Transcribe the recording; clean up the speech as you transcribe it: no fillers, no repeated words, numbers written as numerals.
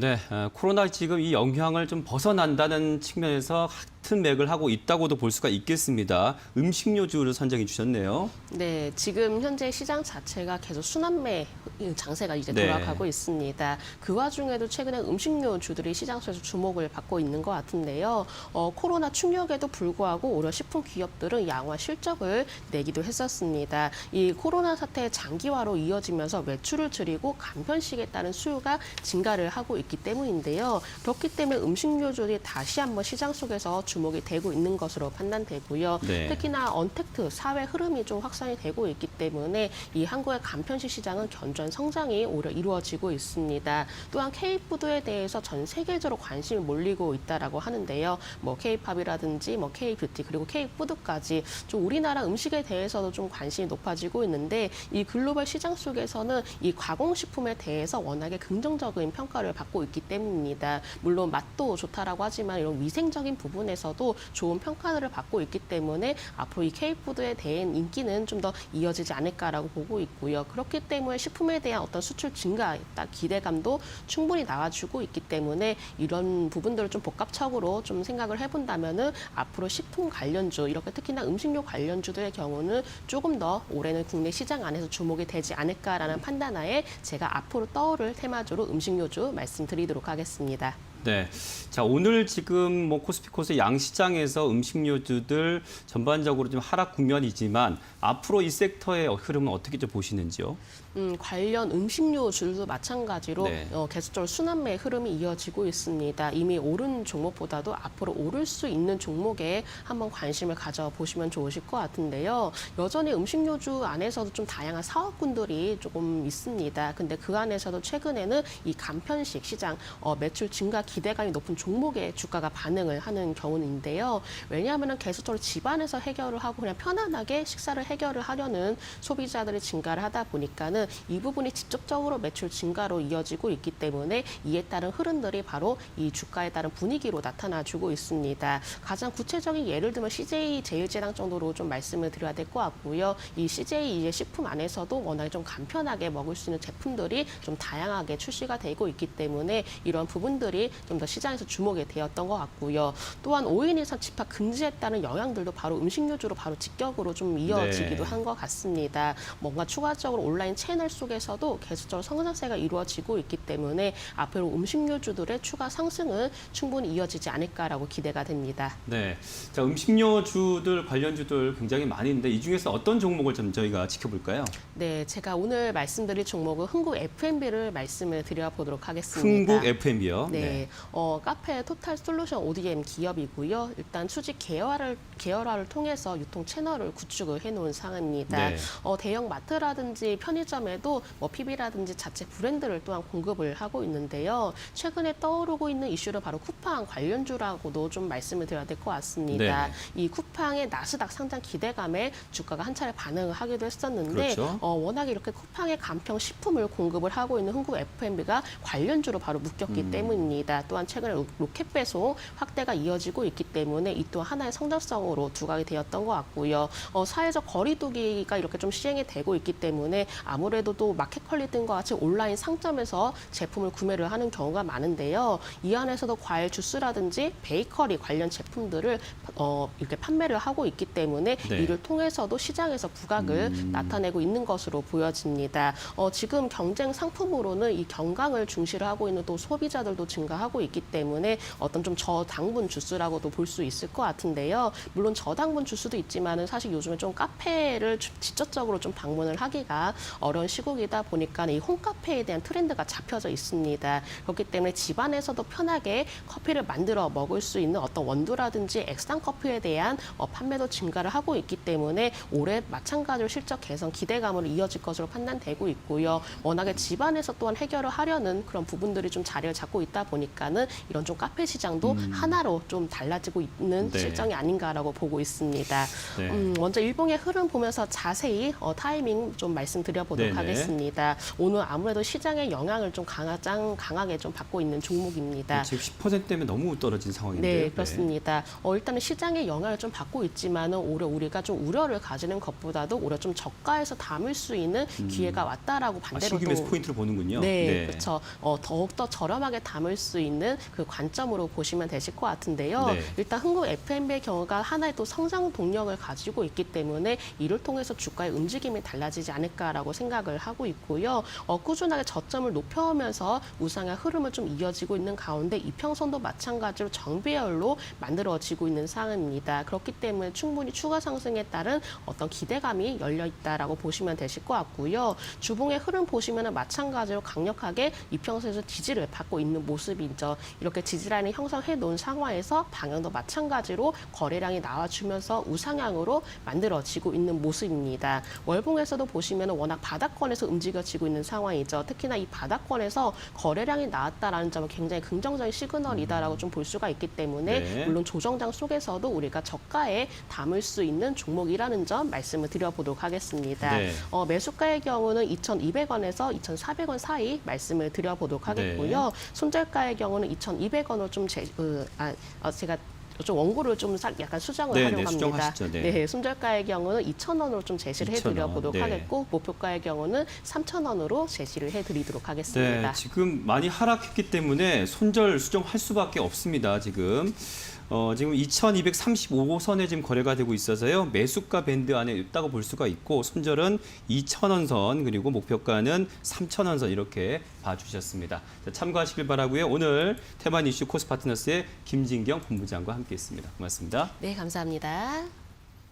네, 코로나 지금 이 영향을 좀 벗어난다는 측면에서 같은 맥을 하고 있다고도 볼 수가 있겠습니다. 음식료주를 선정해 주셨네요. 네, 지금 현재 시장 자체가 계속 순환매 장세가 이제 네. 돌아가고 있습니다. 그 와중에도 최근에 음식료주들이 시장 속에서 주목을 받고 있는 것 같은데요. 코로나 충격에도 불구하고 오히려 식품 기업들은 양호한 실적을 내기도 했었습니다. 이 코로나 사태의 장기화로 이어지면서 매출을 줄이고 간편식에 따른 수요가 증가를 하고 있기 때문인데요. 그렇기 때문에 음식료주들이 다시 한번 시장 속에서 주목이 되고 있는 것으로 판단되고요. 네. 특히나 언택트 사회 흐름이 좀 확산이 되고 있기 때문에 이 한국의 간편식 시장은 견조한 성장이 오히려 이루어지고 있습니다. 또한 K푸드에 대해서 전 세계적으로 관심이 몰리고 있다라고 하는데요. 뭐 K팝이라든지 뭐 K뷰티 그리고 K푸드까지 좀 우리나라 음식에 대해서도 좀 관심이 높아지고 있는데 이 글로벌 시장 속에서는 이 가공식품에 대해서 워낙에 긍정적인 평가를 받고 있기 때문입니다. 물론 맛도 좋다라고 하지만 이런 위생적인 부분에서도 좋은 평가를 받고 있기 때문에 앞으로 이 K푸드에 대한 인기는 좀 더 이어지지 않을까라고 보고 있고요. 그렇기 때문에 식품에 대한 어떤 수출 증가, 기대감도 충분히 나와주고 있기 때문에 이런 부분들을 좀 복합적으로 좀 생각을 해본다면은 앞으로 식품 관련주, 이렇게 특히나 음식료 관련주들의 경우는 조금 더 올해는 국내 시장 안에서 주목이 되지 않을까라는 판단하에 제가 앞으로 떠오를 테마주로 음식료주 말씀드리도록 하겠습니다. 네. 자, 오늘 지금 뭐 코스피코스 양시장에서 음식료주들 전반적으로 좀 하락 국면이지만 앞으로 이 섹터의 흐름은 어떻게 좀 보시는지요? 관련 음식료주도 마찬가지로 네. 계속적으로 순환매 흐름이 이어지고 있습니다. 이미 오른 종목보다도 앞으로 오를 수 있는 종목에 한번 관심을 가져보시면 좋으실 것 같은데요. 여전히 음식료주 안에서도 좀 다양한 사업군들이 조금 있습니다. 근데 그 안에서도 최근에는 이 간편식 시장 매출 증가 기대감이 높은 종목의 주가가 반응을 하는 경우인데요. 왜냐하면 계속적으로 집안에서 해결을 하고 그냥 편안하게 식사를 해결을 하려는 소비자들이 증가를 하다 보니까는 이 부분이 직접적으로 매출 증가로 이어지고 있기 때문에 이에 따른 흐름들이 바로 이 주가에 따른 분위기로 나타나주고 있습니다. 가장 구체적인 예를 들면 CJ 제일제당 정도로 좀 말씀을 드려야 될 것 같고요. 이 CJ 이제 식품 안에서도 워낙에 좀 간편하게 먹을 수 있는 제품들이 좀 다양하게 출시가 되고 있기 때문에 이런 부분들이 좀 더 시장에서 주목이 되었던 것 같고요. 또한 5인 이상 집합 금지했다는 영향들도 바로 음식료주로 바로 직격으로 좀 이어지기도 한 것 같습니다. 뭔가 추가적으로 온라인 채널 속에서도 계속적으로 성장세가 이루어지고 있기 때문에 앞으로 음식료주들의 추가 상승은 충분히 이어지지 않을까라고 기대가 됩니다. 네. 자, 음식료주들 관련주들 굉장히 많이 있는데 이 중에서 어떤 종목을 좀 저희가 지켜볼까요? 네, 제가 오늘 말씀드릴 종목은 흥국 F&B를 말씀을 드려보도록 하겠습니다. 흥국 F&B요. 네, 카페 토탈 솔루션 ODM 기업이고요. 일단 수직 계열화를 통해서 유통 채널을 구축을 해놓은 상황입니다. 네. 대형 마트라든지 편의점에도 뭐 PB라든지 자체 브랜드를 또한 공급을 하고 있는데요. 최근에 떠오르고 있는 이슈는 바로 쿠팡 관련주라고도 좀 말씀을 드려야 될 것 같습니다. 네. 이 쿠팡의 나스닥 상장 기대감에 주가가 한 차례 반응을 하기도 했었는데 그렇죠. 워낙에 이렇게 쿠팡의 간편 식품을 공급을 하고 있는 흥국 F&B가 관련주로 바로 묶였기 때문입니다. 또한 최근에 로켓 배송 확대가 이어지고 있기 때문에 이 또한 하나의 성장성으로 두각이 되었던 것 같고요. 사회적 거리두기가 이렇게 좀 시행이 되고 있기 때문에 아무래도 또 마켓컬리 등과 같이 온라인 상점에서 제품을 구매를 하는 경우가 많은데요. 이 안에서도 과일 주스라든지 베이커리 관련 제품들을 이렇게 판매를 하고 있기 때문에 네. 이를 통해서도 시장에서 부각을 나타내고 있는 것으로 보여집니다. 지금 경쟁 상품으로는 이 건강을 중시를 하고 있는 또 소비자들도 증가하고 있기 때문에 어떤 좀 저당분 주스라고도 볼 수 있을 것 같은데요. 물론 저당분 주스도 있지만은 사실 요즘에 좀 카페를 직접적으로 좀 방문을 하기가 어려운 시국이다 보니까 이 홈카페에 대한 트렌드가 잡혀져 있습니다. 그렇기 때문에 집안에서도 편하게 커피를 만들어 먹을 수 있는 어떤 원두라든지 액상 커피에 대한 판매도 증가를 하고 있기 때문에 올해 마찬가지로 실적 개선 기대감으로 이어질 것으로 판단되고 있고요. 워낙에 집안에서 또한 해결을 하려는 그런 부분들이 좀 자리를 잡고 있다 보니까 보니까는 이런 좀 카페 시장도 하나로 좀 달라지고 있는 네. 실정이 아닌가라고 보고 있습니다. 네. 먼저 일봉의 흐름 보면서 자세히 타이밍 좀 말씀드려보도록 네네. 하겠습니다. 오늘 아무래도 시장의 영향을 좀 강하게 좀 받고 있는 종목입니다. 지금 10%대면 너무 떨어진 상황인데요. 네, 그렇습니다. 일단은 시장의 영향을 좀 받고 있지만은 오히려 우리가 좀 우려를 가지는 것보다도 오히려 좀 저가에서 담을 수 있는 기회가 왔다라고 반대로 신규 매수 포인트를 보는군요. 네, 그렇죠. 더욱더 저렴하게 담을 수 있는 그 관점으로 보시면 되실 것 같은데요. 네. 일단 한국 F&B의 경우가 하나의 또 성장 동력을 가지고 있기 때문에 이를 통해서 주가의 움직임이 달라지지 않을까라고 생각을 하고 있고요. 꾸준하게 저점을 높여오면서 우상향 흐름을 좀 이어지고 있는 가운데 이평선도 마찬가지로 정배열로 만들어지고 있는 상황입니다. 그렇기 때문에 충분히 추가 상승에 따른 어떤 기대감이 열려 있다라고 보시면 되실 것 같고요. 주봉의 흐름 보시면은 마찬가지로 강력하게 이평선에서 지지를 받고 있는 모습이죠. 이렇게 지지라인을 형성해 놓은 상황에서 방향도 마찬가지로 거래량이 나와주면서 우상향으로 만들어지고 있는 모습입니다. 월봉에서도 보시면은 워낙 바닥권에서 움직여지고 있는 상황이죠. 특히나 이 바닥권에서 거래량이 나왔다라는 점은 굉장히 긍정적인 시그널이다라고 좀 볼 수가 있기 때문에 네. 물론 조정장 속에서도 우리가 저가에 담을 수 있는 종목이라는 점 말씀을 드려보도록 하겠습니다. 네. 매수가의 경우는 2,200원에서 2,400원 사이 말씀을 드려보도록 하겠고요. 네. 손절가의 경우는 2,200원으로 좀 제가 좀 원고를 좀 약간 수정을 네, 하려고 네, 합니다. 수정하시죠. 네. 손절가의 경우는 2,000원으로 좀 제시를 2,000원, 해드려보도록 네. 하겠고 목표가의 경우는 3,000원으로 제시를 해드리도록 하겠습니다. 네, 지금 많이 하락했기 때문에 손절 수정할 수밖에 없습니다. 지금 2235선에 지금 거래가 되고 있어서요. 매수가 밴드 안에 있다고 볼 수가 있고 손절은 2,000원 선 그리고 목표가는 3,000원 선 이렇게 봐주셨습니다. 자, 참고하시길 바라고요. 오늘 테만 이슈 코스파트너스의 김진경 본부장과 함께했습니다. 고맙습니다. 네, 감사합니다.